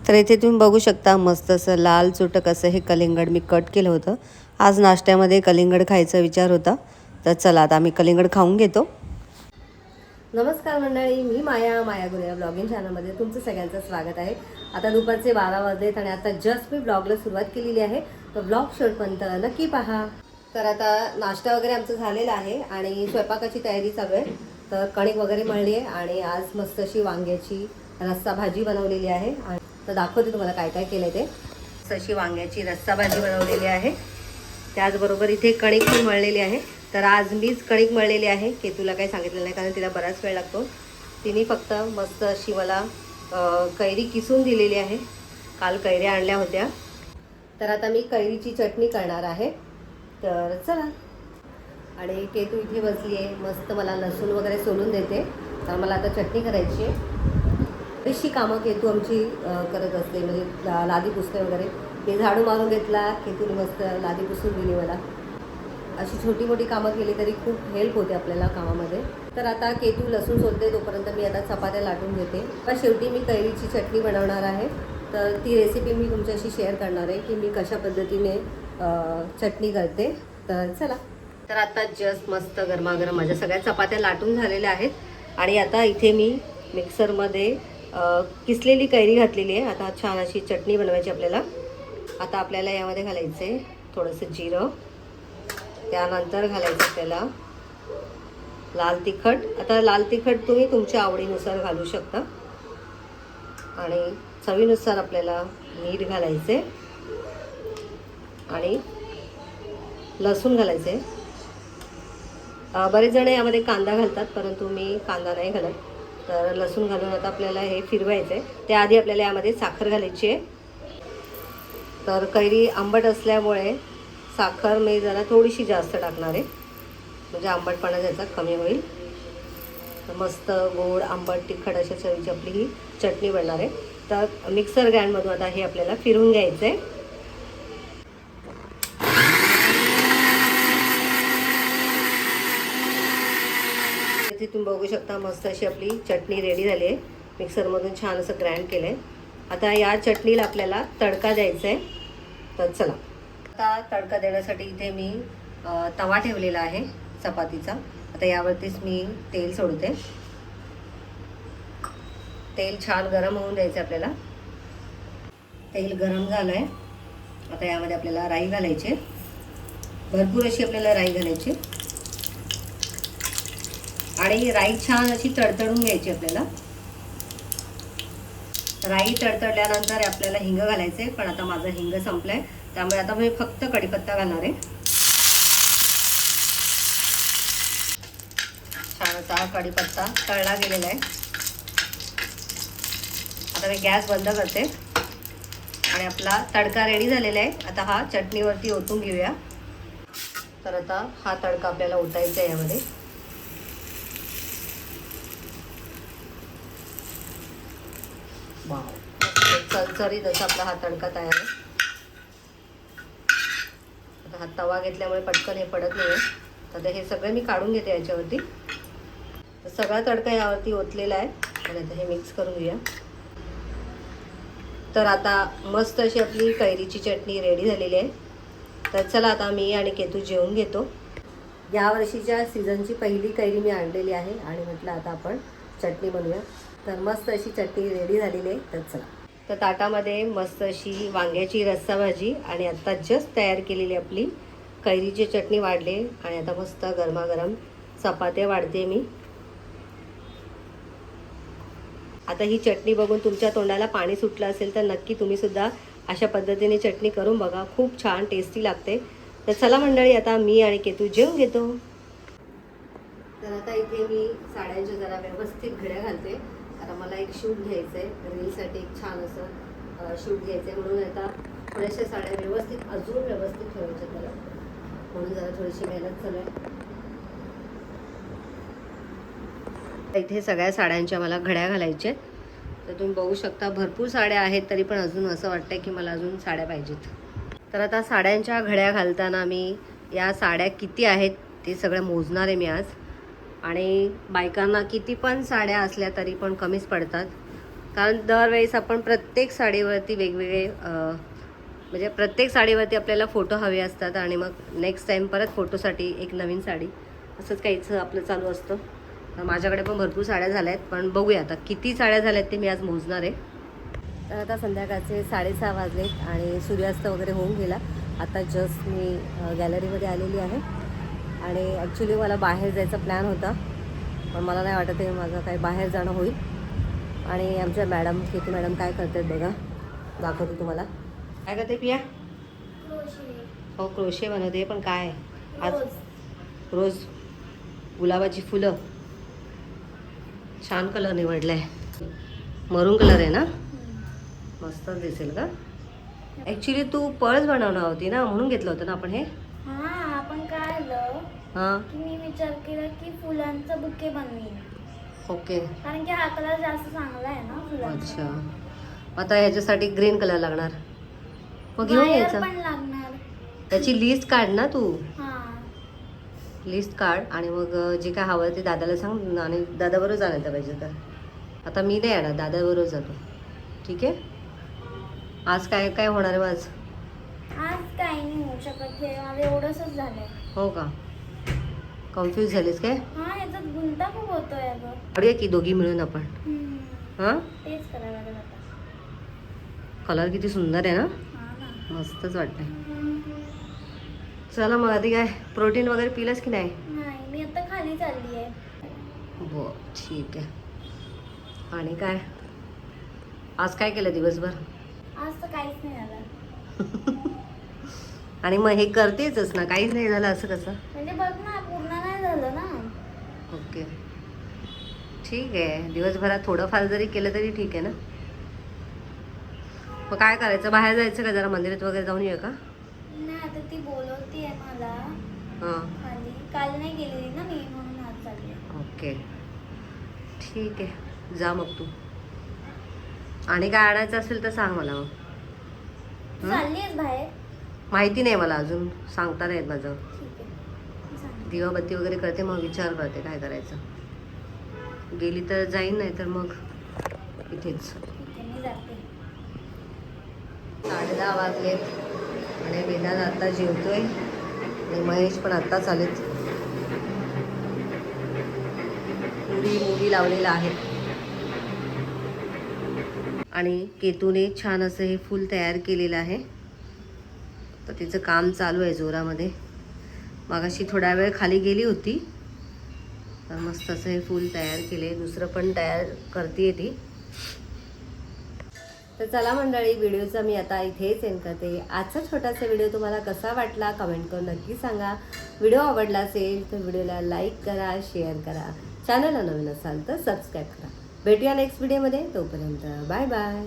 तर इथे तुम्ही बघू शकता मस्त असं लाल चुटक असं हे कलिंगड मी कट केलं होतं. आज नाश्त्यामध्ये कलिंगड खायचा विचार होता, तर चला आता आम्ही कलिंगड खाऊन घेतो. नमस्कार मंडळी, मी माया गुरे ब्लॉगिंग चॅनलमध्ये तुमचं सगळ्यांचं स्वागत आहे. आता दुपारचे 12 वाजलेत आणि आता जस्ट मी ब्लॉगला सुरुवात केलेली आहे, तर ब्लॉग शेवटपर्यंत नक्की पहा. तर आता नाश्ता वगैरे आमचं झालेला आहे आणि स्वयंपाकाची तयारी चालू आहे. तर कणिक वगैरे मळली आहे आणि आज मस्त अशी वांग्याची रस्सा भाजी बनवलेली आहे. तर दाखवते तुम्हाला काय काय केलं ते. अशी वांग्याची रस्सा भाजी बनवलेली आहे, त्याचबरोबर इथे कणिक पण मळलेली आहे. तर आज मीच कणिक मळलेली आहे, की तुला काही सांगितलं नाही कारण तिला बराच वेळ लागतो. तिने फक्त मस्त अशी मला कैरी किसून दिलेली आहे. काल कैऱ्या आणल्या होत्या. तर आता मी कैरीची चटणी करणार आहे. तर चला. आणि केतू इथे बसली आहे, मस्त मला लसूण वगैरे सोलून देते. तर मला आता चटणी करायची आहे. अशी कामं केतू आमची करत असते, म्हणजे लादी पुसते वगैरे. ते झाडू मारून घेतला, केतूने मस्त लादी पुसून दिली मला. अशी छोटी मोठी कामं केली तरी खूप हेल्प होते आपल्याला कामामध्ये. तर आता केतू लसूण सोलते, तोपर्यंत मी आता चपात्या लाटून घेते. पण शेवटी मी कैरीची चटणी बनवणार आहे. तर ती रेसिपी मी तुमच्याशी शेअर करणार आहे, की मी कशा पद्धतीने चटणी करते. तर चला. तर आता जस्ट मस्त गरमागरम माझ्या सगळ्या चपात्या लाटून झालेल्या आहेत. आणि आता इथे मी मिक्सरमध्ये किसलेली कैरी घातलेली आहे. आता छान अशी चटणी बनवायची आपल्याला. आता आपल्याला यामध्ये घालायचं आहे थोडंसं जिरं, त्यानंतर घालायचं आपल्याला लाल तिखट. आता लाल तिखट तुम्ही तुमच्या आवडीनुसार घालू शकता. आणि चवीनुसार आपल्याला मीठ घालायचे आणि लसूण घालायचे. बरेच जण यामध्ये कांदा घालतात, परंतु मी कांदा नाही घालत. तर लसूण घालून आता आपल्याला हे फिरवायचं आहे. त्याआधी आपल्याला यामध्ये साखर घालायची आहे. तर कैरी आंबट असल्यामुळे साखर मी जरा थोडीशी जास्त टाकणार आहे, म्हणजे आंबटपणा त्याचा कमी होईल. तर मस्त गोड आंबट तिखट अशा चवीची आपली ही चटणी बनणार आहे. तर मिक्सर ग्राइंडमधून आता हे आपल्याला फिरवून घ्यायचं आहे. इथे तुम्ही बघू शकता मस्त अशी आपली चटणी रेडी झाली आहे. मिक्सरमधून छान असं ग्राइंड केलं आहे. आता या चटणीला आपल्याला तडका द्यायचा आहे. तर चला. आता तडका देण्यासाठी इथे मी तवा ठेवलेला आहे चपातीचा. आता यावरतीच मी तेल सोडते. तेल छान गरम होऊन द्यायचं आपल्याला. तेल गरम झालं आहे. आता यामध्ये आपल्याला राई घालायची, भरपूर अशी आपल्याला राई घालायची. आणि राई छान अशी तडतडून घ्यायची आपल्याला. राई तडतडल्यानंतर आपल्याला हिंग घालायचे, पण आता माझा हिंग संपलाय, त्यामुळे आता मी फक्त कढीपत्ता घालणार आहे. छान असा कढीपत्ता तळला गेलेला आहे. आता मी गॅस बंद करते आणि आपला तडका रेडी झालेला आहे. आता हा चटणीवरती ओतून घेऊया. तर आता हा तडका आपल्याला ओतायचा आहे यामध्ये. चरचरीत असा आपला हा तडका तयार आहे. आता हा तवा घेतल्यामुळे पटकन हे पडत नाही आहे. तर हे सगळं मी काढून घेते याच्यावरती. तर सगळा तडका यावरती ओतलेला आहे आणि आता हे मिक्स करून घेऊया. तर आता मस्त अशी आपली कैरीची चटणी रेडी झालेली आहे. तर चला आता मी आणि केतू जेवून घेतो. यावर्षीच्या सीझनची पहिली कैरी मी आणलेली आहे आणि म्हटलं आता आपण चटणी बनवूया. तर मस्त अशी चटणी रेडी झालेली आहे. तर चला. तर ताटामध्ये मस्त अशी वांग्याची रस्सा भाजी आणि आत्ता जस्ट तयार केलेली आपली कैरीची चटणी वाढले आणि आता मस्त गरमागरम चपात्या वाढते मी. आता ही चटणी बघून तुमच्या तोंडाला पाणी सुटलं असेल तर नक्की तुम्ही सुद्धा अशा पद्धतीने चटणी करून बघा. खूप छान टेस्टी लागते. तर चला मंडळी, आता मी आणि केतू जेवून घेतो. तर आता इथे मी साड्यांच्या जरा व्यवस्थित घड्या घालते. आता मला एक शूट घ्यायचं आहे, रीलसाठी एक छान असं शूट घ्यायचं आहे. म्हणून आता थोड्याशा साड्या अजून व्यवस्थित ठेवायच्या त्याला, म्हणून जरा थोडीशी मेहनत चालू आहे. इथे सगळ्या साड्यांच्या मला घड्या घालायच्या आहेत. तर तुम्ही बघू शकता भरपूर साड्या आहेत, तरी पण अजून असं वाटतं की मला अजून साड्या पाहिजेत. तर आता साड्यांच्या घड्या घालताना मी या साड्या किती आहेत ते सगळं मोजणार आहे मी आज. आणि बायकांना किती पण साड्या असल्या तरी पण कमीच पडतात. कारण दरवेळेस आपण प्रत्येक साडीवरती वेगवेगळे म्हणजे प्रत्येक साडीवरती आपल्याला फोटो हवे असतात आणि मग नेक्स्ट टाईम परत फोटोसाठी एक नवीन साडी असंच काहीच आपलं चालू असतं. तर माझ्याकडे पण भरपूर साड्या झाल्या आहेत, पण बघूया आता किती साड्या झाल्या आहेत ते मी आज मोजणार आहे. तर आता संध्याकाळचे 6:30 वाजलेत आणि सूर्यास्त वगैरे होऊन गेला. आता जस्ट मी गॅलरीमध्ये आलेली आहे आणि ॲक्च्युली मला बाहेर जायचा प्लॅन होता, पण मला नाही वाटत आहे माझं काही बाहेर जाणं होईल. आणि आमच्या मॅडम कीर्ती मॅडम काय करतात बघा, दाखवते तुम्हाला. काय करते पिया? हो क्रोशे बनवते, पण काय आज रोज गुलाबाची फुलं. छान कलर निवडला आहे, मरून कलर आहे ना, मस्तच दिसेल का. ॲक्च्युली तू पर्स बनवणार होती ना, म्हणून घेतलं होतं ना आपण हे. आपण काय आलं की मी विचार केला की फुलांचा बुके बनवीन. ओके, कारण की हा कलर जास्त चांगला आहे ना फुलांचा. अच्छा, आता ह्याच्यासाठी ग्रीन कलर लागणार, मग घेऊन वायर घ्यायचा. पण लागणार. त्याची लिस्ट काढ ना तू, हा लिस्ट काढ आणि मग जे काय हवं ते दादाला सांग आणि दादाबरोबर आणायला पाहिजे. तर आता मी नाही येणार, दादाबरोबर जातो. ठीक आहे. आज काय काय होणार आहे आज? आज काही नाही होऊ शकत, हे माझं एवढंच झालंय. हो का, कन्फ्यूज झालीस काय? हा याच्यात गुंता खूप होतोय अगं. काढूया की दोघी मिळून आपण. हां, तेच करायला लागेल आता. कलर किती सुंदर आहे ना, हा ना. मस्तच वाटतंय. चला मग आधी काय प्रोटीन वगैरे पिलंस की नाही? नाही, मी आता खाली चालली आहे. हो ठीक आहे. आणि काय आज काय केलं दिवसभर? आज तर काहीच नाही झालं. आणि मग हे करतेच ना, काहीच नाही झालं असं कसं? म्हणजे बघ ना, पूर्ण नाही झालं ना. ओके ठीक आहे, दिवसभरात थोडंफार जरी केलं तरी ठीक आहे ना. मग काय करायचं, बाहेर जायचं का, जरा मंदिरात वगैरे जाऊन येऊ का? नाही, आता ती बोलवती आहे मला हां खाली. काल नाही गेलेली ना मी, म्हणून आज चालली. ओके ठीक आहे, जा मग तू. आणि काय आणायचं असेल तर सांग मला. मग तू चालली आहेस बाहेर? माहिती नाही मला अजून, सांगता नाही येत माझं. ठीक आहे, मी सांगते. दिवाबत्ती वगैरे करते, मग विचार करते काय करायचं. गेली तर जाईन, नाही तर मग इथेच. ठीक आहे, मी जाते. 10:30 वाजलेत आणि वेदांत आता जेवतोय आणि महेश पण आत्ताच आलेत. मुली लावलेला आहे आणि केतूने छान असं हे फूल तयार केलेलं आहे. तर तिचं काम चालू आहे जोरामध्ये. मागाशी थोडा वेळ खाली गेली होती, तर मस्त असं हे फूल तयार केले. दुसरं पण तयार करते ती. तर चला मंडळी, व्हिडिओचा मी आता इथेच एंड करते. आजचा छोटासा व्हिडिओ तुम्हाला कसा वाटला कमेंट करून नक्की सांगा. व्हिडिओ आवडला असेल तर व्हिडिओला लाईक करा, शेअर करा. चॅनलला नवीन असाल तर सबस्क्राईब करा. भेटूया नेक्स्ट व्हिडिओमध्ये. तोपर्यंत बाय बाय.